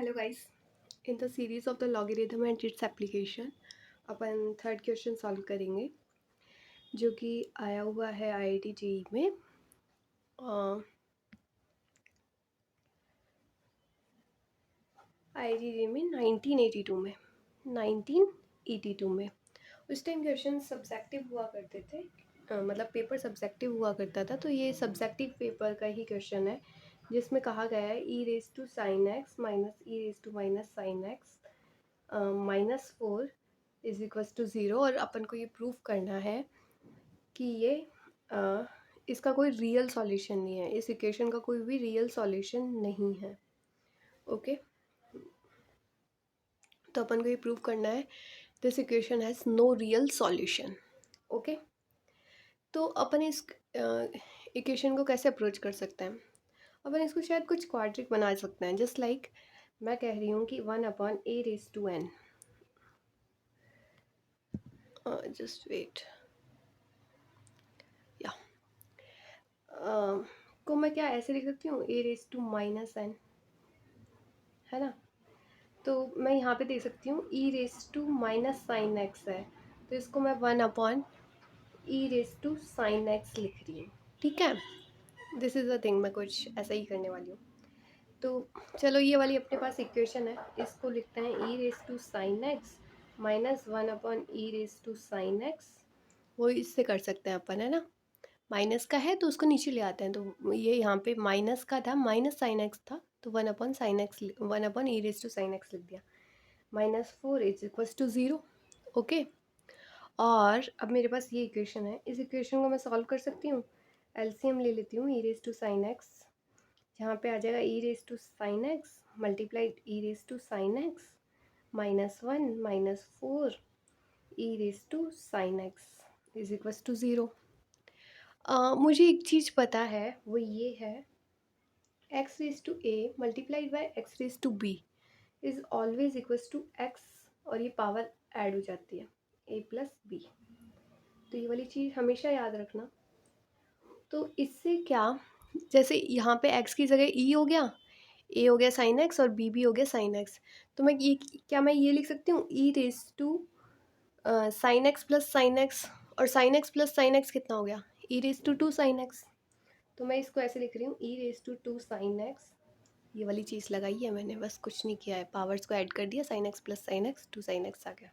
Hello guys. In the series of the logarithm and its application upon third question solve करेंगे जो कि आया हुआ है आईआईटी जेईई में। आईआईटी जेईई में 1982 में उस टाइम क्वेश्चन सब्जेक्टिव हुआ करते थे। मतलब पेपर सब्जेक्टिव हुआ करता था, तो ये सब्जेक्टिव पेपर का ही क्वेश्चन है जिसमें कहा गया है e raise to sine x minus e raise to minus sine x -4 is equals to 0। और अपन को ये प्रूव करना है कि ये इसका कोई रियल सॉल्यूशन नहीं है, इस इक्वेशन का कोई भी रियल सॉल्यूशन नहीं है। ओके, तो अपन को ये प्रूव करना है this equation has no real solution. Okay, तो अपन इस इक्वेशन को कैसे अप्रोच कर सकते हैं? अपन इसको शायद कुछ क्वाड्रिक बना सकते हैं। जस्ट लाइक मैं कह रही हूँ कि 1/a⁴n। जस्ट वेट या को मैं क्या ऐसे लिख सकती हूँ a⁻⁻n, है ना। तो मैं यहाँ पे दे सकती हूँ e⁻⁻sin x है, तो इसको मैं 1/e⁻sin x लिख रही हूँ। ठीक है, दिस इज़ द थिंग, मैं कुछ ऐसा ही करने वाली हूँ। तो चलो, ये वाली अपने पास इक्वेशन है, इसको लिखते हैं e⁻sin x -1/e⁻sin x। वो इससे कर सकते हैं अपन, है ना। माइनस का है तो उसको नीचे ले आते हैं, तो ये यहाँ पे माइनस का था, माइनस साइन एक्स था, तो 1/e⁻sin x लिख दिया। -4 इज इक्वल्स टू 0। ओके, और अब मेरे पास ये इक्वेशन है, इस इक्वेशन को मैं सॉल्व कर सकती हूँ। एलसीएम ले लेती हूँ e⁻sin x, जहाँ पे आ जाएगा e⁻sin x multiplied e⁻sin x -1 -4 e⁻sin x is equals to 0। मुझे एक चीज़ पता है, वो ये है x⁻a multiplied by x⁻b is always equals to x, और ये पावर ऐड हो जाती है a+b। तो ये वाली चीज़ हमेशा याद रखना। तो इससे क्या, जैसे यहाँ पे x की जगह e हो गया, a हो गया साइन x और b भी हो गया साइन x, तो मैं ये क्या मैं ये लिख सकती हूँ e⁻sin x plus sine x, और sine x plus sine x कितना हो गया e⁻2 साइन x। तो मैं इसको ऐसे लिख रही हूँ e⁻2 साइन x। ये वाली चीज़ लगाई है मैंने, बस कुछ नहीं किया है, पावर्स को ऐड कर दिया, sine x plus sine x 2 sine x आ गया,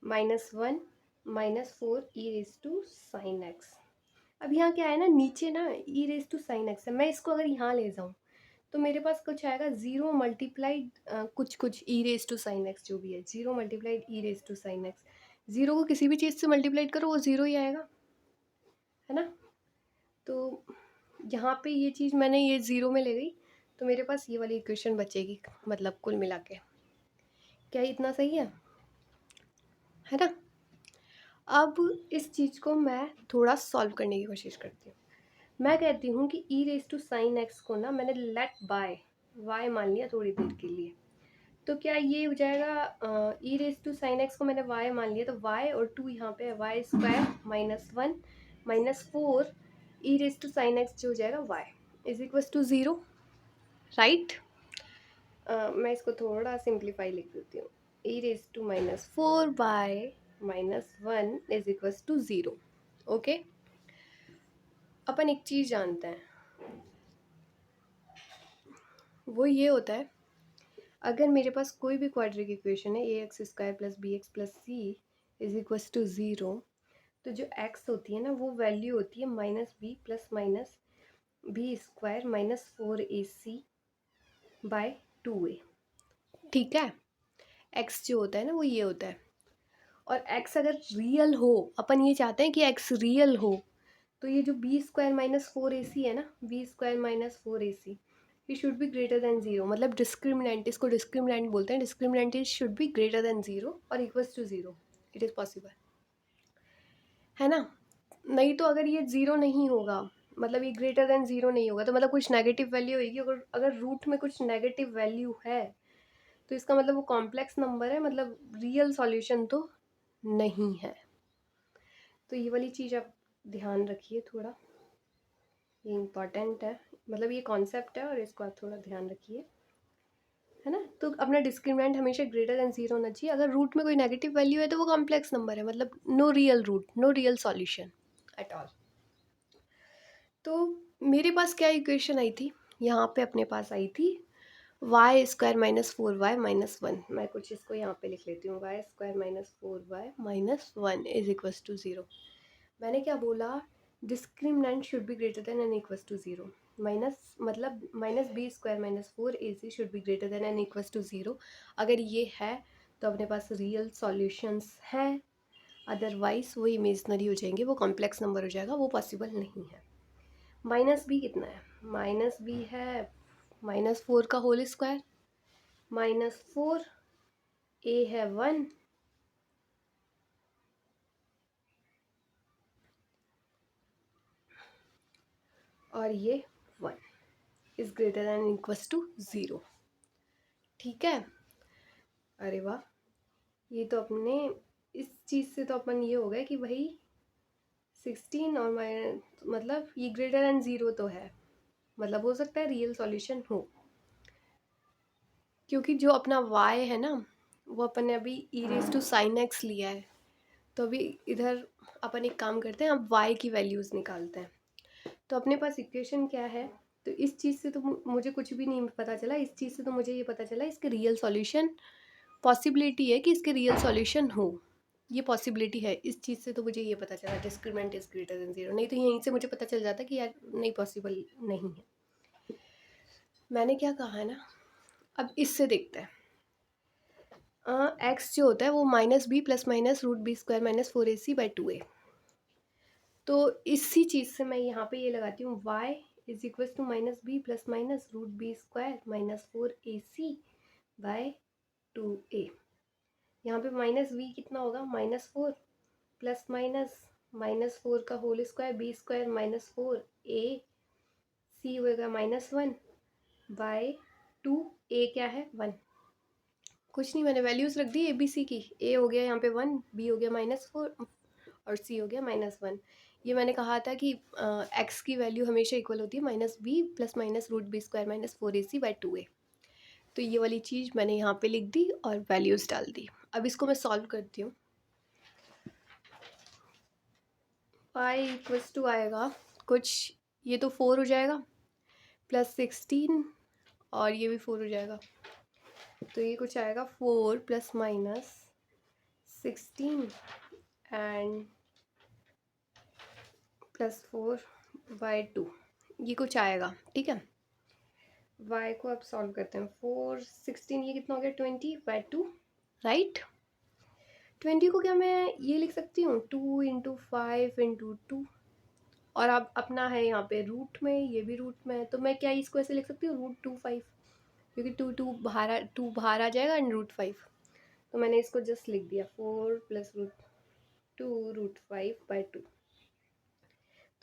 -1 -4 e⁻sin x। अब यहाँ क्या है ना, नीचे ना e⁻sin x है, मैं इसको अगर यहाँ ले जाऊँ तो मेरे पास कुछ आएगा 0 मल्टीप्लाइड कुछ e⁻sin x, जो भी है 0 मल्टीप्लाइड e⁻sin x। 0 को किसी भी चीज़ से मल्टीप्लाइड करो वो 0 ही आएगा, है ना। तो यहाँ पे ये चीज़ मैंने ये 0 में ले गई, तो मेरे पास ये वाली इक्वेशन बचेगी, मतलब कुल मिला के। क्या इतना सही है ना। अब इस चीज़ को मैं थोड़ा सॉल्व करने की कोशिश करती हूँ। मैं कहती हूँ कि e⁻sin x को ना मैंने लेट बाय y मान लिया थोड़ी देर के लिए, तो क्या ये हो जाएगा e⁻sin x को मैंने y मान लिया, तो y और 2 यहाँ पे है, y² -1 -4 e⁻sin x जो हो जाएगा y is equals to 0, right. मैं इसको थोड़ा सिंप्लीफाई लिख देती हूँ, e⁻4 by -1 is equals to 0। Okay, अपन एक चीज़ जानते हैं, वो ये होता है, अगर मेरे पास कोई भी क्वाड्रिक इक्वेशन है ax² + bx + c is equals to 0, तो जो x होती है ना वो वैल्यू होती है -b + -b² -4ac bye 2a। ठीक है, x जो होता है ना वो ये होता है, और x अगर रियल हो, अपन ये चाहते हैं कि x रियल हो, तो ये जो b² -4ac है ना, b² -4ac, ये शुड बी ग्रेटर देन 0, मतलब डिस्क्रिमिनेंट, इसको डिस्क्रिमिनेंट बोलते हैं, discriminant is should be greater than 0 और equals to 0, it is possible, है ना। नहीं तो अगर ये 0 नहीं होगा, मतलब ये ग्रेटर देन 0 नहीं होगा, तो मतलब कुछ नेगेटिव वैल्यू होगी। अगर अगर रूट में कुछ नेगेटिव वैल्यू है तो इसका मतलब वो कॉम्प्लेक्स नंबर है, मतलब रियल सॉल्यूशन तो नहीं है। तो ये वाली चीज़ आप ध्यान रखिए थोड़ा, ये इम्पॉर्टेंट है, मतलब ये कॉन्सेप्ट है और इसको आप थोड़ा ध्यान रखिए। है ना। तो अपना डिस्क्रिमिनेंट हमेशा ग्रेटर देन 0 होना चाहिए। अगर रूट में कोई नेगेटिव वैल्यू है तो वो कॉम्प्लेक्स नंबर है, मतलब no real root, no real solution at all. तो मेरे पास क्या इक्वेशन आई थी, यहाँ पे अपने पास आई थी Y square minus 4y minus 1। मैं कुछ इसको यहाँ पे लिख लेती हूँ, y square minus 4y minus 1 is equals to 0। मैंने क्या बोला, discriminant should be greater than and equals to 0। Minus मतलब minus b square minus 4ac should be greater than and equals to 0। अगर ये है तो अपने पास रियल सॉल्यूशंस हैं, अदरवाइज वो इमेजनरी हो जाएंगे, वो कॉम्प्लेक्स नंबर हो जाएगा, वो पॉसिबल नहीं है। माइनस बी कितना है, माइनस बी है -4 का होल स्क्वायर, -4, ए है 1, और ये 1 is greater than equals to 0। ठीक है, अरे वाह, ये तो अपने इस चीज़ से तो अपन ये हो गया कि भाई 16 और माइनस मतलब ये ग्रेटर देन 0 तो है, मतलब हो सकता है रियल सॉल्यूशन हो, क्योंकि जो अपना y है ना वो अपन ने अभी ई रेज टू साइन एक्स लिया है। तो अभी इधर अपन एक काम करते हैं, अब y की वैल्यूज़ निकालते हैं। तो अपने पास इक्वेशन क्या है, तो इस चीज़ से तो मुझे कुछ भी नहीं पता चला, इस चीज़ से तो मुझे ये पता चला इसके रियल सॉल्यूशन, पॉसिबिलिटी है कि इसके रियल सॉल्यूशन हो, ये पॉसिबिलिटी है। इस चीज़ से तो मुझे ये पता चला डिस्क्रिमिनेंट इज ग्रेटर देन 0, नहीं तो यहीं से मुझे पता चल जाता कि यार नहीं, पॉसिबल नहीं है। मैंने क्या कहा है ना, अब इससे देखते हैं। एक्स जो होता है वो minus b plus minus root b square minus 4ac/2a। तो इसी चीज़ से मैं यहाँ पे ये लगाती हूँ y is equal to minus b plus minus root b square minus 4ac/2a। यहाँ पे माइनस बी कितना होगा, -4 प्लस -4 का होल स्क्वायर बी स्क्वायर -4 सी होएगा -1/2, ए क्या है 1। कुछ नहीं, मैंने वैल्यूज़ रख दी ए बी सी की, ए हो गया यहाँ पे 1, बी हो गया -4 और सी हो गया -1। ये मैंने कहा था कि एक्स की वैल्यू हमेशा इक्वल होती है minus b plus minus root b square minus 4ac/2a। तो ये वाली चीज़ मैंने यहाँ पे लिख दी और वैल्यूज़ डाल दी। अब इसको मैं सॉल्व करती हूँ। y इक्वल्स टू आएगा कुछ, ये तो 4 हो जाएगा प्लस 16 और ये भी 4 हो जाएगा, तो ये कुछ आएगा 4 प्लस माइनस 16 एंड +4/2, ये कुछ आएगा। ठीक है, y को अब सॉल्व करते हैं। 4 16 ये कितना हो गया 20/2, राइट। 20 को क्या मैं ये लिख सकती हूँ 2 इंटू 5 इंटू 2, और अब अपना है यहाँ पे रूट में, ये भी रूट में है, तो मैं क्या इसको ऐसे लिख सकती हूँ √2 5, क्योंकि 2 बाहर आ जाएगा एंड √5, तो मैंने इसको जस्ट लिख दिया 4 प्लस √2 √5/2।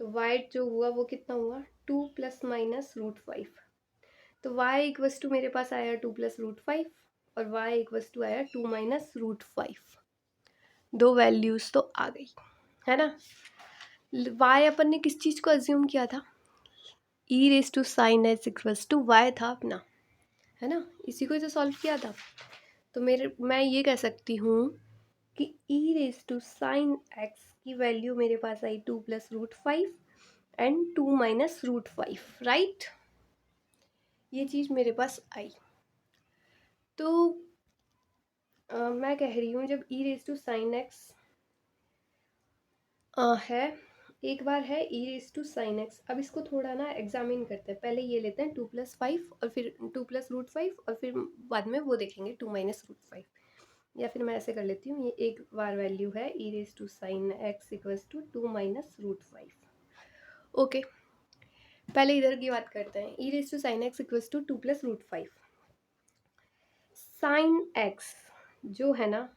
तो y जो हुआ वो कितना हुआ 2 प्लस माइनस √5। तो y इक्वस टू मेरे पास आया 2 प्लस √5 और y इक्वस टू आया 2 माइनस √5। दो वैल्यूज़ तो आ गई है ना। y अपन ने किस चीज़ को अज्यूम किया था, e raise to sine h equals to y था अपना, है ना, इसी को तो सॉल्व किया था। तो मैं ये कह सकती हूँ कि ई रेज टू साइन एक्स की वैल्यू मेरे पास आई 2 प्लस √5 एंड 2 माइनस √5, राइट। ये चीज़ मेरे पास आई। तो मैं कह रही हूँ जब ई रेज टू साइन एक्स है, एक बार है e raise to sine x, अब इसको थोड़ा ना एग्जामिन करते हैं। पहले ये लेते हैं 2+5 और फिर 2 प्लस √5 और फिर बाद में वो देखेंगे 2 माइनस √5, या फिर मैं ऐसे कर लेती हूँ, ये एक बार वैल्यू है e raise to sine x equals to 2 minus √5। Okay, पहले इधर की बात करते हैं, e raise to sine x equals to 2 plus √5। Sine x जो है ना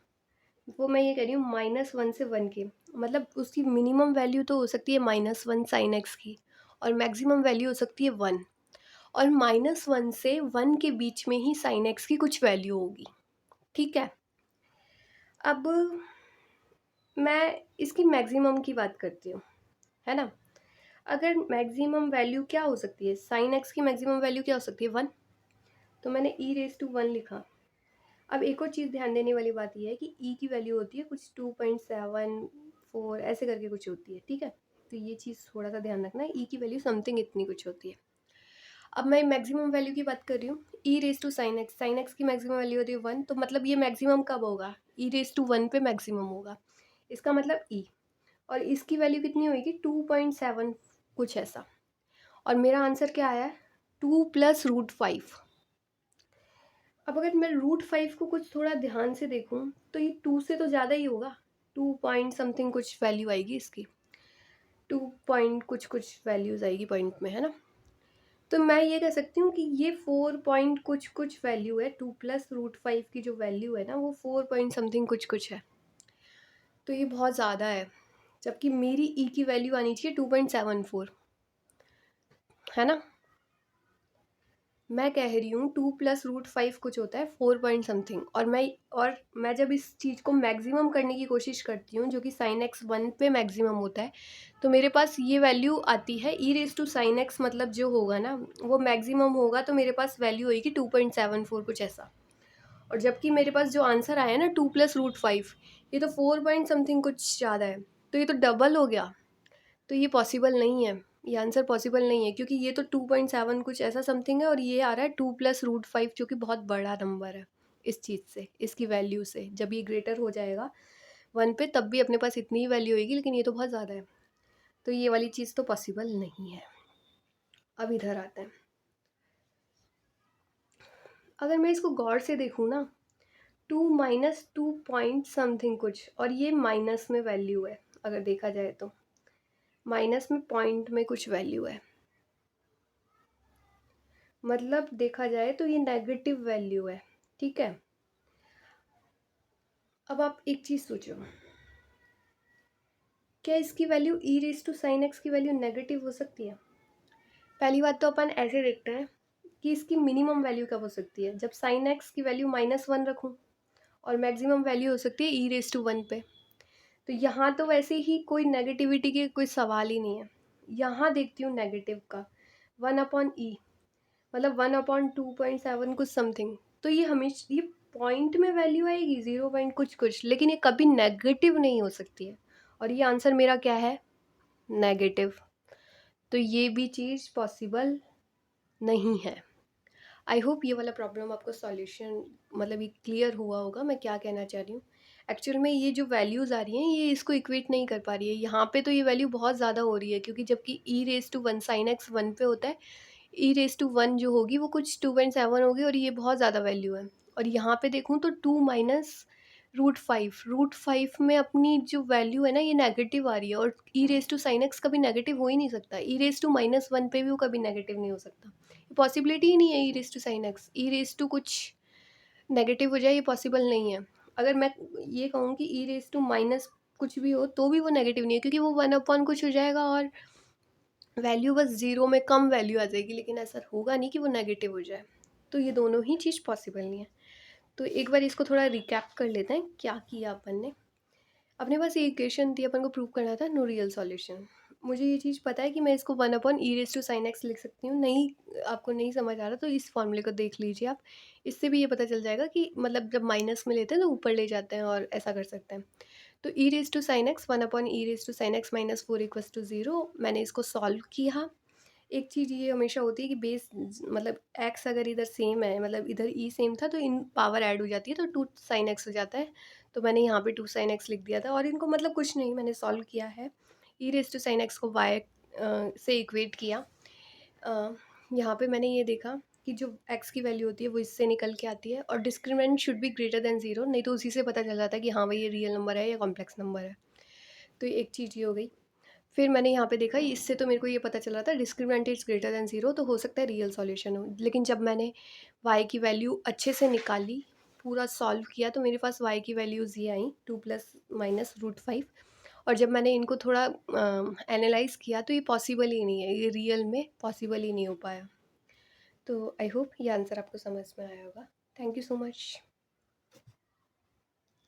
वो मैं ये कह रही हूँ -1 से 1 के, मतलब उसकी मिनिमम वैल्यू तो हो सकती है -1 साइन एक्स की, और मैक्सिमम वैल्यू हो सकती है 1, और -1 से 1 के बीच में ही साइन एक्स की कुछ वैल्यू होगी। ठीक है, अब मैं इसकी मैक्सिमम की बात करती हूँ, है ना। अगर मैक्सिमम वैल्यू क्या हो सकती है, साइन एक्स की मैक्सिमम वैल्यू क्या हो सकती है 1, तो मैंने ई रेस टू 1 लिखा। अब एक और चीज़ ध्यान देने वाली बात ये है कि ई की वैल्यू होती है कुछ 2.74 ऐसे करके कुछ होती है, ठीक है। तो ये चीज़ थोड़ा सा ध्यान रखना है, ई की वैल्यू समथिंग इतनी कुछ होती है। अब मैं मैक्सिमम वैल्यू की बात कर रही हूँ, ई रेस टू साइन एक्स की मैक्सिमम वैल्यू होती है 1, तो मतलब ये मैक्सिमम कब होगा, ई रेस टू 1 पे मैक्सिमम होगा, इसका मतलब ई। और इसकी वैल्यू कितनी होगी, 2.7 कुछ ऐसा। और मेरा आंसर क्या आया है, 2 + √5। अब अगर मैं √5 को कुछ थोड़ा ध्यान से देखूं तो ये 2 से तो ज़्यादा ही होगा, 2 पॉइंट समथिंग कुछ वैल्यू आएगी इसकी, 2 पॉइंट कुछ कुछ वैल्यूज़ आएगी पॉइंट में, है ना। तो मैं ये कह सकती हूँ कि ये 4 पॉइंट कुछ कुछ वैल्यू है, 2 + √5 की जो वैल्यू है ना वो 4 पॉइंट समथिंग कुछ कुछ है। तो ये बहुत ज़्यादा है, जबकि मेरी ई की वैल्यू आनी चाहिए 2.74, है ना। मैं कह रही हूँ 2 + √5 कुछ होता है 4 पॉइंट समथिंग, और मैं जब इस चीज़ को मैक्सिमम करने की कोशिश करती हूँ जो कि sin x 1 पे मैक्सिमम होता है, तो मेरे पास ये वैल्यू आती है e raise to sin x, मतलब जो होगा ना वो मैक्सिमम होगा, तो मेरे पास वैल्यू होगी 2.74 कुछ ऐसा। और जबकि मेरे पास जो आंसर आया ना 2 + √5, ये तो 4 पॉइंट समथिंग कुछ ज़्यादा है, तो ये तो डबल हो गया। तो ये पॉसिबल नहीं है, ये आंसर पॉसिबल नहीं है, क्योंकि ये तो 2.7 कुछ ऐसा समथिंग है और ये आ रहा है 2 + √5, जो कि बहुत बड़ा नंबर है इस चीज़ से, इसकी वैल्यू से। जब ये ग्रेटर हो जाएगा 1 पे तब भी अपने पास इतनी ही वैल्यू होगी, लेकिन ये तो बहुत ज़्यादा है, तो ये वाली चीज़ तो पॉसिबल नहीं है। अब इधर आते हैं, अगर मैं इसको गौर से देखूँ ना, 2 - 2 पॉइंट समथिंग कुछ, और ये माइनस में वैल्यू है, अगर देखा जाए तो माइनस में पॉइंट में कुछ वैल्यू है, मतलब देखा जाए तो ये नेगेटिव वैल्यू है, ठीक है। अब आप एक चीज़ सोचो, क्या इसकी value e raise to sine x की वैल्यू नेगेटिव हो सकती है। पहली बात तो अपन ऐसे देखते हैं कि इसकी मिनिमम वैल्यू कब हो सकती है, जब साइन एक्स की वैल्यू -1 रखूँ, और मैक्सिमम वैल्यू हो सकती है ई रेस टू 1 पे। तो यहाँ तो वैसे ही कोई नेगेटिविटी के कोई सवाल ही नहीं है। यहाँ देखती हूँ नेगेटिव का 1/e, मतलब 1/2.7 कुछ समथिंग, तो ये हमेशा ये पॉइंट में वैल्यू आएगी 0 पॉइंट कुछ कुछ, लेकिन ये कभी नेगेटिव नहीं हो सकती है। और ये आंसर मेरा क्या है, नेगेटिव। तो ये भी चीज़ पॉसिबल नहीं है। आई होप ये वाला प्रॉब्लम आपको सॉल्यूशन, मतलब ये क्लियर हुआ होगा मैं क्या कहना चाह रही हूँ। एक्चुअल में ये जो वैल्यूज़ आ रही हैं ये इसको इक्वेट नहीं कर पा रही है, यहाँ पे तो ये वैल्यू बहुत ज़्यादा हो रही है, क्योंकि जबकि ई रेस टू 1 साइन एक्स 1 पे होता है, ई रेस टू 1 जो होगी वो कुछ 2.7 होगी, और ये बहुत ज़्यादा वैल्यू है। और यहाँ पे देखूँ तो 2 - √5 में अपनी जो वैल्यू है ना ये नेगेटिव आ रही है, और ई रेस टू साइन एक्स कभी नेगेटिव हो ही नहीं सकता, ई रेस टू -1 पे भी वो कभी नेगेटिव नहीं हो सकता, पॉसिबिलिटी ही नहीं है e raise to sine x, e raise to कुछ नेगेटिव हो जाए, ये पॉसिबल नहीं है। अगर मैं ये कहूँ कि ई रेस टू माइनस कुछ भी हो तो भी वो नेगेटिव नहीं है, क्योंकि वो 1 कुछ हो जाएगा और वैल्यू बस ज़ीरो में कम वैल्यू आ जाएगी, लेकिन ऐसा होगा नहीं कि वो नेगेटिव हो जाए। तो ये दोनों ही चीज़ पॉसिबल नहीं है। तो एक बार इसको थोड़ा रिकैप कर लेते हैं, क्या किया अपन ने। अपने पास ये इक्वेशन थी, अपन को प्रूव करना था नो रियल सॉल्यूशन। मुझे ये चीज़ पता है कि मैं इसको 1/e⁻⁻⁴ लिख सकती हूँ, नहीं आपको नहीं समझ आ रहा तो इस फॉर्मूले को देख लीजिए आप। इससे भी ये पता चल जाएगा कि मतलब जब माइनस में लेते हैं तो ऊपर ले जाते हैं, और ऐसा कर सकते हैं। तो e⁻⁻⁴ 1/e⁻⁻⁴ = 0, मैंने इसको सॉल्व किया। एक चीज़ ये हमेशा होती है कि बेस मतलब एक्स अगर इधर सेम है, मतलब इधर ई सेम था, तो इन पावर ऐड हो जाती है तो 2 sin x हो जाता है। तो मैंने यहाँ पे 2 sin x लिख दिया था, और इनको मतलब कुछ नहीं मैंने सॉल्व किया है, e⁻⁻⁴ को y से इक्वेट किया। यहाँ पे मैंने ये देखा कि जो x की वैल्यू होती है वो इससे निकल के आती है, और discriminant should be greater than 0, नहीं तो उसी से पता चल जाता है कि हाँ भाई ये रियल नंबर है या कॉम्प्लेक्स नंबर है। तो एक चीज़ ये हो गई। फिर मैंने यहाँ पे देखा, इससे तो मेरे को ये पता चला था डिस्क्रिमिनेंट इज़ ग्रेटर देन 0, तो हो सकता है रियल सॉल्यूशन हो। लेकिन जब मैंने y की वैल्यू अच्छे से निकाली, पूरा सॉल्व किया, तो मेरे पास y की वैल्यूज़ ये आई 2 ± √5। और जब मैंने इनको थोड़ा एनालाइज़ किया तो ये पॉसिबल ही नहीं है, ये रियल में पॉसिबल ही नहीं हो पाया। तो आई होप ये आंसर आपको समझ में आया होगा। Thank you so much.